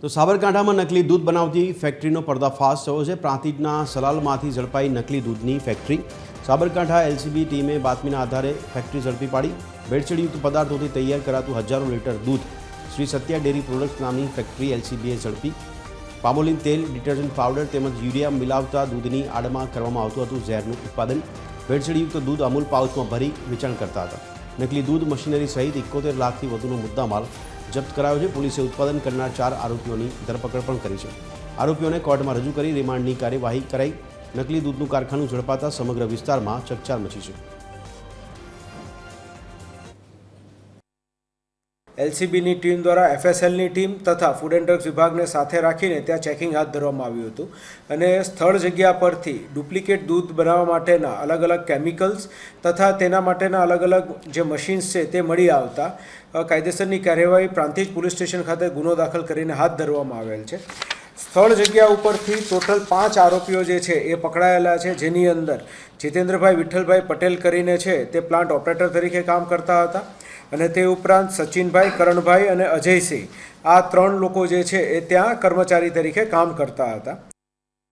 તો સાબરકાંઠામાં નકલી દૂધ બનાવતી ફેક્ટરીનો પર્દાફાશ થયો છે। પ્રાંતિજના સલાલમાંથી ઝડપાઈ નકલી દૂધની ફેક્ટરી। સાબરકાંઠા એલસીબી ટીમે બાતમીના આધારે ફેક્ટરી ઝડપી પાડી। ભેળસેળયુક્ત પદાર્થોથી તૈયાર કરાતું હજારો લીટર દૂધ શ્રી સત્યા ડેરી પ્રોડક્ટ્સ નામની ફેક્ટરી એલસીબીએ ઝડપી। પામોલીન તેલ, ડિટર્જન્ટ પાવડર તેમજ યુરિયા મિલાવતા દૂધની આડમાં કરવામાં આવતું હતું ઝેરનું ઉત્પાદન। ભેળસેળયુક્ત દૂધ અમૂલ પાઉચમાં ભરી વેચાણ કરતા હતા। નકલી દૂધ મશીનરી સહિત 71 લાખથી વધુનો મુદ્દામાલ જપ્ત કરાયો છે। પોલીસે ઉત્પાદન કરનાર 4 આરોપીઓની ધરપકડ પણ કરી છે। આરોપીઓને કોર્ટમાં રજૂ કરી રિમાન્ડની કાર્યવાહી કરાઈ। નકલી દૂધનું કારખાનું ઝડપાતા સમગ્ર વિસ્તારમાં ચકચાર મચી છે। એલસીબીની ટીમ દ્વારા એફએસએલની ટીમ તથા ફૂડ એન્ડ ડ્રગ્સ વિભાગને સાથે રાખીને ત્યાં ચેકિંગ હાથ ધરવામાં આવ્યું હતું અને સ્થળ જગ્યા પરથી ડુપ્લિકેટ દૂધ બનાવવા માટેના અલગ અલગ કેમિકલ્સ તથા તેના માટેના અલગ અલગ જે મશીન્સ છે તે મળી આવતા કાયદેસરની કાર્યવાહી પ્રાંતિજ પોલીસ સ્ટેશન ખાતે ગુનો દાખલ કરીને હાથ ધરવામાં આવેલ છે। સ્થળ જગ્યા ઉપરથી ટોટલ 5 આરોપીઓ જે છે એ પકડાયેલા છે, જેની અંદર જીતેન્દ્રભાઈ વિઠ્ઠલભાઈ પટેલ કરીને છે તે પ્લાન્ટ ઓપરેટર તરીકે કામ કરતા હતા અને તે ઉપરાંત સચિનભાઈ, કરણભાઈ અને અજયસિંહ આ 3 લોકો જે છે એ ત્યાં કર્મચારી તરીકે કામ કરતા હતા।